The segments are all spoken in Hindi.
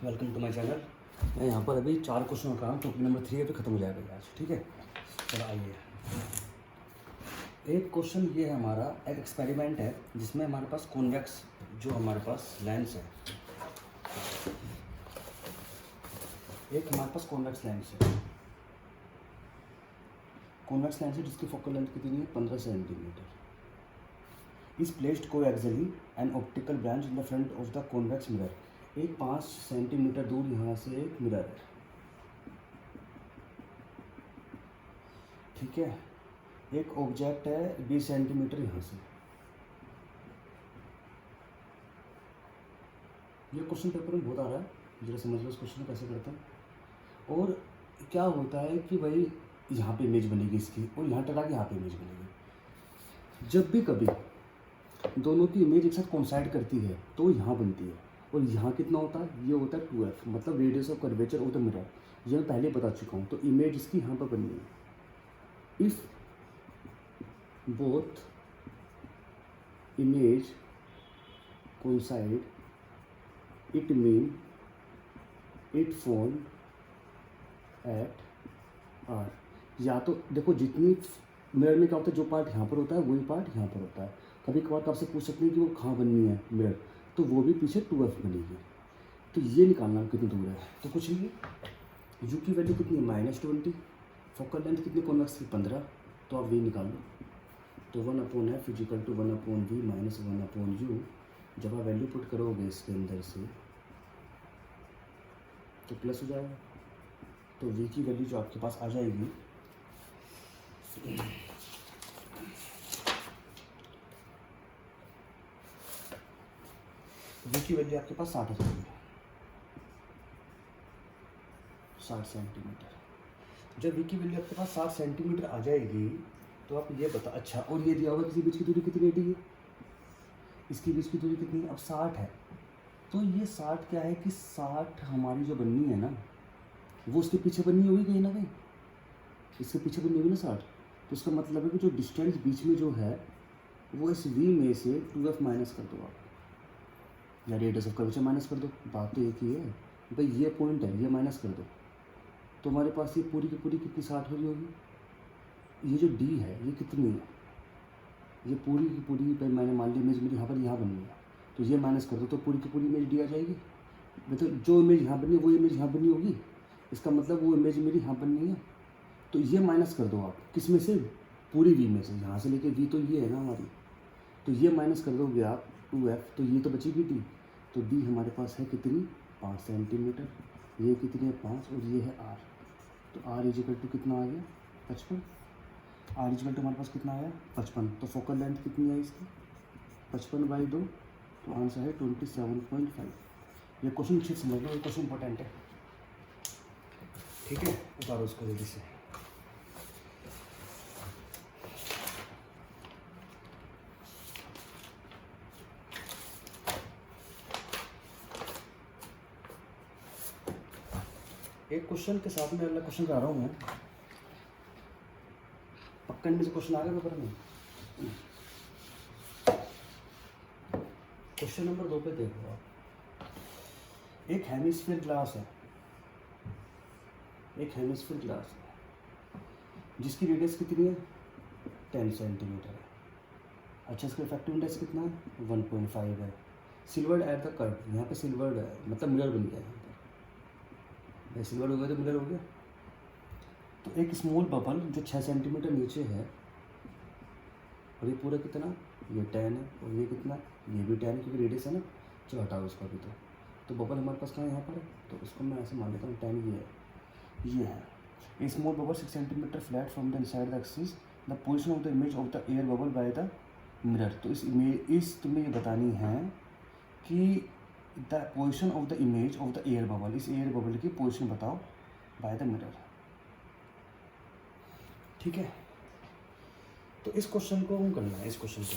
Welcome to my channel. मैं यहाँ पर अभी 4 क्वेश्चन का टॉपिक नंबर 3 है, तो ख़त्म हो जाएगा आज। ठीक है, चलो आइए। एक क्वेश्चन ये है, हमारा एक एक्सपेरिमेंट है जिसमें हमारे पास कॉन्वेक्स जो हमारे पास लेंस है, एक हमारे पास कॉन्वेक्स लेंस है। कॉन्वेक्स लेंस है जिसकी फोकल लेंथ कितनी है, 15 centimetre. Is placed coaxially an optical branch in the front of the convex mirror. एक 5 सेंटीमीटर दूर यहाँ से एक मिरर है। ठीक है, एक ऑब्जेक्ट है 20 सेंटीमीटर यहाँ से। ये क्वेश्चन पेपर में बहुत आ रहा है, जरा समझ लो इस क्वेश्चन को कैसे करते हैं। और क्या होता है कि भाई यहाँ पे इमेज बनेगी इसकी, और यहाँ टकरा के यहाँ पे इमेज बनेगी। जब भी कभी दोनों की इमेज एक साथ कोइंसाइड करती है तो यहाँ बनती है। और यहाँ कितना होता है, ये होता है 2f, मतलब radius of curvature of the mirror. ये मैं पहले बता चुका हूँ। तो इमेज इसकी यहाँ पर बननी है। If both image coincide it mean it form at R. या तो देखो, जितनी मिरर में क्या होता है, जो पार्ट यहाँ पर होता है वही पार्ट यहाँ पर होता है। कभी कभार तो आपसे पूछ सकते हैं कि वो कहाँ बननी है मिरर, तो वो भी पीछे 2f बनेगी। तो ये निकालना कितनी दूर है, तो कुछ नहीं, u की वैल्यू कितनी है, -20। फोकल लेंथ कितनी कॉन्वेक्स की, 15। तो आप v निकाल लो। तो 1/f = 1/v - 1/u। जब आप वैल्यू पुट करोगे इसके अंदर से तो प्लस हो जाएगा। तो v की वैल्यू जो आपके पास आ जाएगी, v की वैल्यू आपके पास 60 आ जाएगी, 60 सेंटीमीटर। जब v की वैल्यू आपके पास 60 सेंटीमीटर आ जाएगी तो आप ये बता, अच्छा, और ये दिया होगा किसी बीच की दूरी कितनी रेडी है, इसकी बीच की दूरी कितनी है, अब 60 है। तो ये 60 क्या है कि 60 हमारी जो बननी है ना, वो उसके पीछे बननी होगी कहीं ना कहीं, इसके पीछे बननी होगी ना 60। तो इसका मतलब है कि जो डिस्टेंस बीच में जो है वो इस v में से 2f माइनस कर दो आप, या रेडियस ऑफ कर्वेचर माइनस कर दो। बात तो एक ही है भाई, ये पॉइंट है, ये माइनस कर दो। तो हमारे पास ये पूरी की पूरी कितनी 60 हो रही होगी। ये जो d है ये कितनी है, ये पूरी की पूरी पर मैंने मान ली इमेज मेरी यहाँ पर यहाँ बननी है, तो ये माइनस कर दो तो पूरी की पूरी इमेज d आ जाएगी। मतलब जो इमेज यहाँ बननी है वो इमेज यहाँ बननी होगी, इसका मतलब वो इमेज मेरी यहाँ बननी है। तो ये माइनस कर दो आप, किस में से, पूरी v में से, यहाँ से लेके v तो ये है ना हमारी। तो ये माइनस कर दोगे आप 2f, तो ये तो बचेगी d। तो d हमारे पास है कितनी, 5 सेंटीमीटर। ये कितनी है, 5, और ये है r। तो r = कितना आ गया, 55। r = हमारे पास कितना आया, 55। तो फोकल लेंथ कितनी है इसकी, 55/2। तो आंसर है 27.5। ये क्वेश्चन अच्छे समझ लो, ये क्वेश्चन इंपॉर्टेंट है। ठीक है, उतारो उसको जल्दी से। एक क्वेश्चन के साथ में अगला क्वेश्चन ला रहा हूँ मैं। पक्का इनमें से क्वेश्चन आ गया पेपर में। क्वेश्चन नंबर 2 पे देखो आप। एक हेमिस्फीयर ग्लास है, एक हेमिस्फीयर ग्लास है जिसकी रेडियस कितनी है, 10 सेंटीमीटर है। अच्छा, इसका इफेक्टिव इंडेक्स कितना है, 1.5 है। सिल्वर्ड एट द कर्व, यहाँ पे सिल्वर्ड है, मतलब मिरर बन गया यहाँ पर। सिल्वर्ड हो गया तो मिरर हो गया। तो एक स्मॉल बबल जो 6 सेंटीमीटर नीचे है, और ये पूरा कितना, ये 10 है, और ये कितना, ये भी 10 है, क्योंकि रेडियस है ना। चलो हटाओ इसका भी। तो बबल हमारे पास कहाँ है, यहाँ पर है। तो इसको मैं ऐसे मान लेता हूँ, 10 ये है। A small bubble 6 centimetre flat from the inside the axis, the position of the image of the air bubble by the mirror. तो इस तुम्हें ये बतानी है कि the position of the image of the air bubble, इस एयर बबल की पोजिशन बताओ बाय द मिरर। ठीक है, तो इस क्वेश्चन को हम करना है, इस क्वेश्चन को।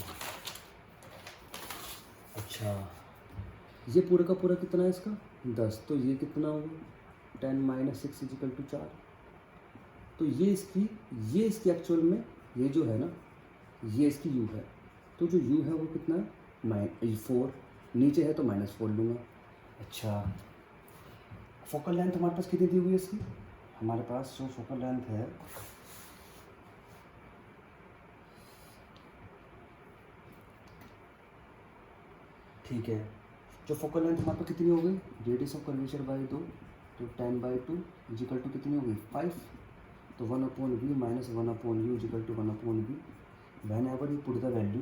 अच्छा, ये पूरा का पूरा कितना है इसका, 10। तो ये कितना होगा, 10 - 6 = 4। तो ये इसकी एक्चुअल में ये जो है ना, ये इसकी u है। तो जो u है वो कितना है, 4। नीचे है तो -4 लूँगा। अच्छा, फोकल लेंथ हमारे पास कितनी दी हुई है इसकी, हमारे पास जो फोकल लेंथ है ठीक है, जो फोकल लेंथ हमारे पास कितनी हो गई, रेडियस ऑफ कर्वेचर बाई 2, तो 10/2 इजिकल टू कितनी हो गई 5, तो 1/v minus 1/u is equal to 1/v। Whenever you put the value,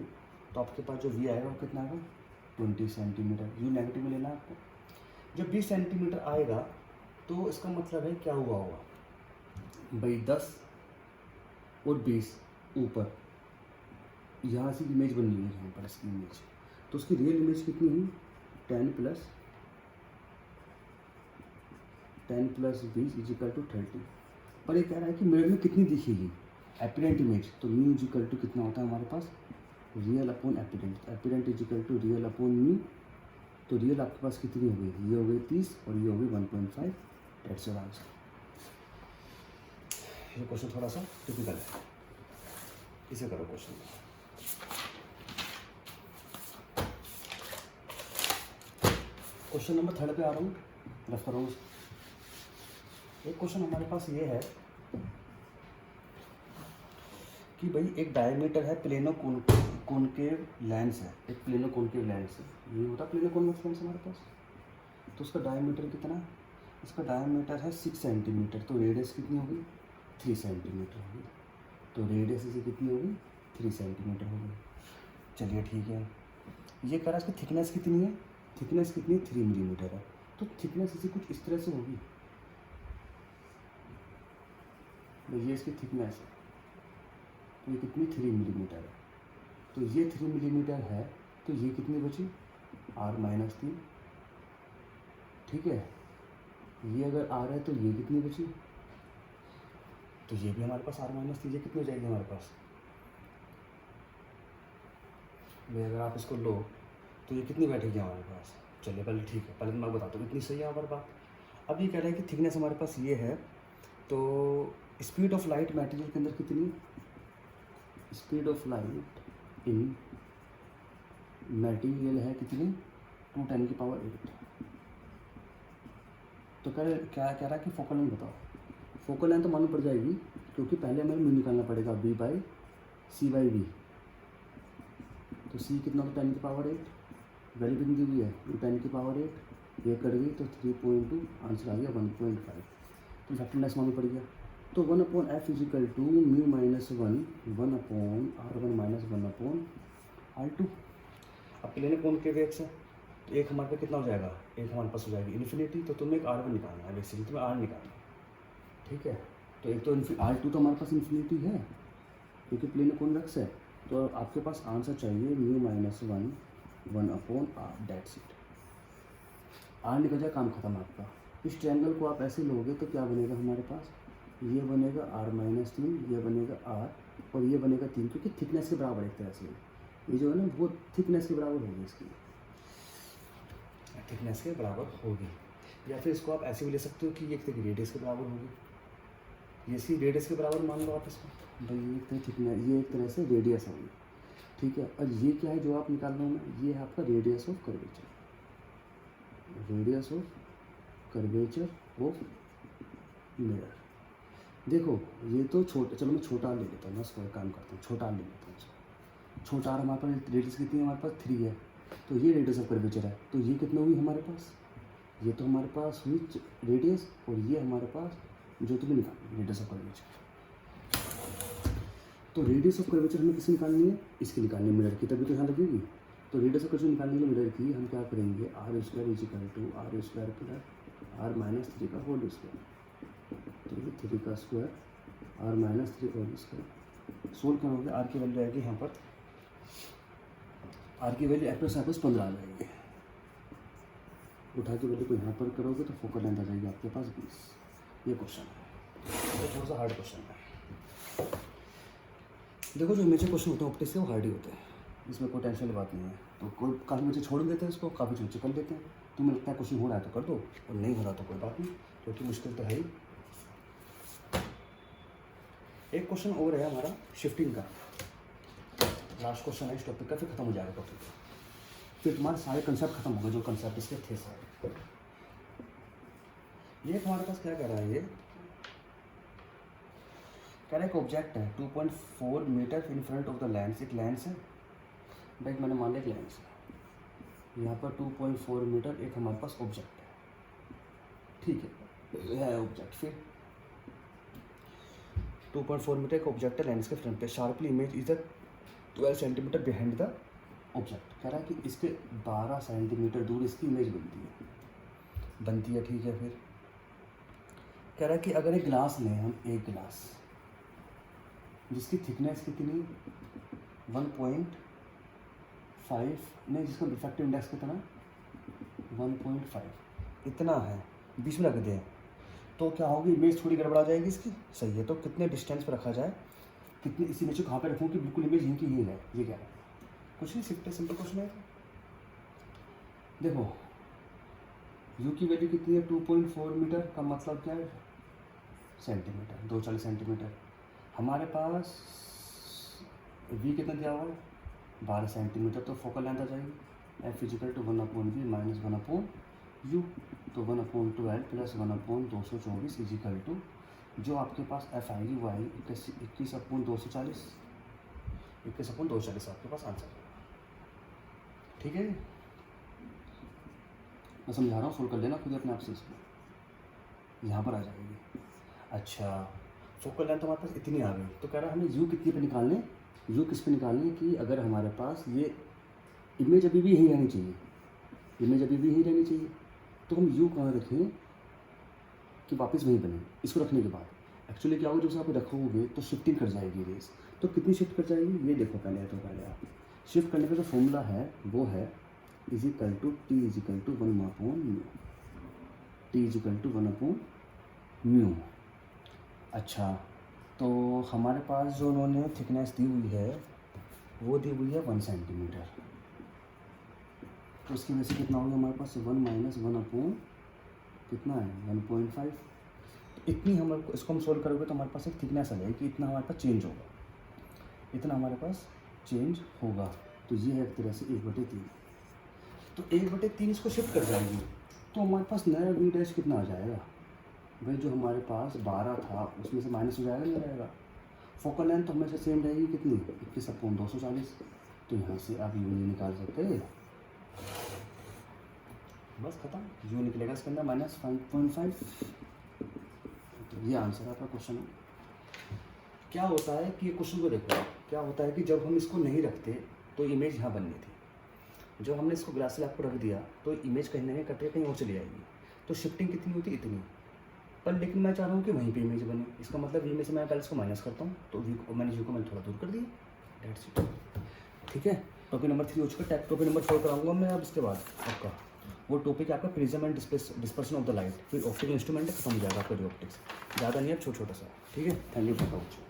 तो आपके पास जो v आएगा वो कितना आएगा 20 सेंटीमीटर। यू नेगेटिव में लेना है आपको। जब 20 सेंटीमीटर आएगा तो इसका मतलब है क्या हुआ होगा भाई 10 और 20 ऊपर, यहाँ से इमेज बन रही है यहाँ पर इसकी इमेज, तो उसकी रियल इमेज कितनी हुई 10 प्लस 20 इजिकल टू 30। पर ये कह रहा है कि मिरर में कितनी दिखेगी एपिडेंट इमेज, तो म्यू इजिकल टू कितना होता है हमारे पास real upon apparent, apparent equal to real upon mu. तो रियल आपके पास कितनी हो गई, ये हो गई 30 और ये हो गई 1.5। That's your answer. ये क्वेश्चन थोड़ा सा टिपिकल है, इसे करो क्वेश्चन। क्वेश्चन नंबर 3 पे आ रहा हूँ, रेफरेंस। एक क्वेश्चन हमारे पास ये है कि भाई एक डायमीटर है, प्लेनो कॉनकेव लेंस है, एक प्लेनो कॉनकेव लेंस है, ये होता है प्लेनो कॉन्वेक्स लेंस हमारे पास। तो उसका डायमीटर कितना, इसका डायमीटर है 6 सेंटीमीटर, तो रेडियस कितनी होगी 3 सेंटीमीटर होगी, तो रेडियस इसे कितनी होगी 3 सेंटीमीटर होगी। चलिए ठीक है, ये कह रहा है इसकी थिकनेस कितनी है, थिकनेस कितनी है 3 मिलीमीटर है, तो थिकनेस इसे कुछ इस तरह से होगी, ये इसकी थिकनेस है, तो ये कितनी 3 मिलीमीटर है, तो ये 3 मिलीमीटर है, तो ये कितनी बची R-3, ठीक है। ये अगर R है तो ये कितनी बची, तो ये भी हमारे पास R-3, ये कितनी हो जाएगी हमारे पास, भाई अगर आप इसको लो तो ये कितनी बैठेगी हमारे पास। चलिए पहले ठीक है, पहले मैं बताता हूँ, इतनी सही है हमारे बात। अब ये कह रहा है कि थिकनेस हमारे पास ये है, तो स्पीड ऑफ लाइट मटेरियल के अंदर कितनी, speed of light in material है कितनी 2×10⁸। तो क्या कह रहा है कि फोकल लेंथ बताओ। फोकल लेंथ तो मालूम पड़ जाएगी, क्योंकि पहले हमें म्यू निकालना पड़ेगा b/c/v, तो c कितना होता है 10⁸, वैल्यू कितनी दी हुई है 10⁸, ये कट गई तो 3.2, आंसर आ गया 1.5। तो फैक्टरलेस मालूम पड़ गया, तो 1/f is equal to mu minus 1 1/r1 minus 1/r2। अब प्लेन कौन के वेक्स है, तो एक हमारे पास कितना हो जाएगा, एक हमारे पास हो जाएगी इन्फिनिटी, तो तुम्हें एक R1 निकालना है, बेसिकली तुम्हें R निकालना है, ठीक है। तो एक तो R2 तो हमारे पास इन्फिनिटी है क्योंकि प्लेन कॉन्वेक्स है, तो आपके पास आंसर चाहिए mu minus 1 1/r, that's it. R निकल जाए, काम खत्म आपका। इस ट्रायंगल को आप ऐसे लोगे तो क्या बनेगा हमारे पास, ये बनेगा R-3, ये बनेगा R और ये बनेगा 3, क्योंकि थिकनेस के बराबर एक तरह से ये जो है ना वो थिकनेस के बराबर होगी, इसकी थिकनेस के बराबर होगी। या फिर इसको आप ऐसे भी ले सकते हो कि ये एक तरह की रेडियस के बराबर होगी, ये इसकी रेडियस के बराबर मान लो आप इसको, भाई ये एक तरह थिकनेस, ये एक तरह से रेडियस होगी, ठीक है। और ये क्या है जो आप निकाल रहे हो, ये है आपका radius of curvature, radius of curvature of mirror. देखो ये तो छोटा, चलो मैं छोटा ले लेता हूँ, मैं इसको काम करता हूँ, छोटा ले लेता हूँ इसको। छोटा R हमारे पास रेडियस कितनी है, हमारे पास 3 है, तो ये रेडियस ऑफ कर्वेचर है, तो ये कितना हुई हमारे पास, ये तो हमारे पास हुई रेडियस, और ये हमारे पास जो तुम्हें निकालनी रेडियस ऑफ कर्वेचर। तो रेडियस ऑफ कर्वेचर हमें किसकी निकालनी है, इसकी निकालनी है मिरर की, तभी तो यहाँ लगेगी। तो रेडियस ऑफ कर्वेचर निकालने के लिए मिरर की हम क्या करेंगे, R² is equal to R² plus R-3 का होल स्क्वायर, तो ये 3 का square R-3 whole square. Solve करोगे R की वैल्यू आएगी यहाँ पर, R की वैल्यू एप्रोक्स 15 आ जाएगी, उठा के वैल्यू को यहाँ पर करोगे तो फोकल लेंथ आ जाएगी आपके पास 20। ये क्वेश्चन है, तो थोड़ा सा हार्ड क्वेश्चन है। देखो जो मेजर क्वेश्चन होते हैं ऑप्टिक्स के वो हार्ड ही होते हैं, इसमें कोई टेंशन की बात नहीं है। तो कोई काफ़ी बच्चे छोड़ देते हैं इसको, काफ़ी बच्चे कर देते हैं। तुम्हें लगता है क्वेश्चन हो रहा है तो कर दो, और नहीं हो रहा तो कोई बात नहीं, क्योंकि मुश्किल तो है ही। एक क्वेश्चन और है हमारा शिफ्टिंग का, लास्ट क्वेश्चन है इस टॉपिक का, फिर खत्म हो जाएगा टॉपिक, फिर तुम्हारे सारे कंसेप्ट खत्म हो गए जो कंसेप्ट इसके थे सारे। ये हमारे पास क्या कह रहा है, ये कह रहा है एक ऑब्जेक्ट है 2.4 metre in front of the lens, एक लेंस है भाई, मैंने मान लिया एक लेंस है, यहाँ पर 2.4 मीटर एक हमारे पास ऑब्जेक्ट है, ठीक है ऑब्जेक्ट। फिर 2.4 मीटर एक ऑब्जेक्ट है लेंस के फ्रंट पे, sharply image is the 12 centimetre behind the object. कह रहा है कि इसके 12 सेंटीमीटर दूर इसकी इमेज बनती है, ठीक है। फिर कह रहा है कि अगर एक ग्लास लें हम, एक ग्लास जिसकी थिकनेस कितनी 1.5 नहीं, जिसका रिफ्रैक्टिव इंडेक्स कितना 1.5 इतना है, बीच में रख दें तो क्या होगी, इमेज थोड़ी गड़बड़ा जाएगी इसकी, सही है। तो कितने डिस्टेंस पर रखा जाए, कितनी इस इमेज को कहाँ पे रखूँ कि बिल्कुल इमेज यहीं की यही है, ये क्या है, कुछ नहीं, सिंपल क्वेश्चन है। देखो यू की वैल्यू कितनी है 2.4 मीटर का मतलब क्या है सेंटीमीटर, 240 सेंटीमीटर। हमारे पास वी कितना दिया हुआ है 12 सेंटीमीटर, तो फोकल लेंथ आ जाएगी F is equal to 1/v minus 1/u, तो 1/12 प्लस 1/224 इजिकल टू जो आपके पास एफ आएगी वो आएगी 21/240, 21/240 आपके पास आंसर है, ठीक है। मैं समझा रहा हूँ, सोल्व कर लेना खुद अपने आप से, इसको यहाँ पर आ जाएगी। अच्छा फोकल लेंथ हमारे पास इतनी आ गई, तो कह रहा है हमें यू कितनी पे निकालने, यू किस पे निकालने कि अगर हमारे पास ये इमेज अभी भी यही रहनी चाहिए, इमेज अभी भी यही रहनी चाहिए, तो हम यू कहाँ रखें कि वापस वहीं बने। इसको रखने के बाद एक्चुअली क्या होगा, जब आप रखोगे तो शिफ्टिंग कर जाएगी रेस, तो कितनी शिफ्ट कर जाएगी ये देखो पहले, तो पहले आप शिफ्ट करने का जो फॉर्मूला है वो है equal to T equal to 1/μ, T equal to 1/μ। अच्छा तो हमारे पास जो उन्होंने थिकनेस दी हुई है वो दी हुई है 1 सेंटीमीटर, तो इसकी वजह से कितना होगा हमारे पास 1 माइनस 1/, कितना है 1.5, तो इतनी हमारे को, इसको हम सोल्व करोगे तो हमारे पास एक थिकनेस आ जाएगी कि इतना हमारे पास चेंज होगा, इतना हमारे पास चेंज होगा। तो ये है एक तरह से 1/3, तो 1/3 इसको शिफ्ट कर जाएगी, तो हमारे पास नया वी डैश कितना आ जाएगा भाई, जो हमारे पास 12 था उसमें से माइनस हो जाएगा, नहीं रहेगा। फोकल लेंथ तो हमेशा सेम रहेगी कितनी 21/240, तो यहाँ से आप यू नहीं निकाल सकते, बस खत्म, यू निकलेगा इसके अंदर -5.5, तो ये आंसर है आपका क्वेश्चन। क्या होता है कि क्वेश्चन को देखो, क्या होता है कि जब हम इसको नहीं रखते तो इमेज यहाँ बननी थी, जब हमने इसको ग्लास स्लैब पर रख दिया तो इमेज कहीं ना कहीं कट के कहीं और चली जाएगी, तो शिफ्टिंग कितनी होती है इतनी, पर लेकिन मैं चाह रहा हूँ कि वहीं पे इमेज बने, इसका मतलब वी में से मैं पहले इसको माइनस करता हूँ, तो वी को मैंने थोड़ा दूर कर दिया, डेट्स इट, ठीक है। टॉपिक नंबर 3 हो चुका, टॉपिक नंबर 4 कराऊंगा मैं अब इसके बाद आपका, वो टॉपिक आपका prism and dispersion of the light, फिर ऑप्टिकल इंस्ट्रूमेंट खत्म हो जाएगा आपका, जो ऑप्टिक्स ज़्यादा नहीं है, छोटा सा, ठीक है। Thank you for watching.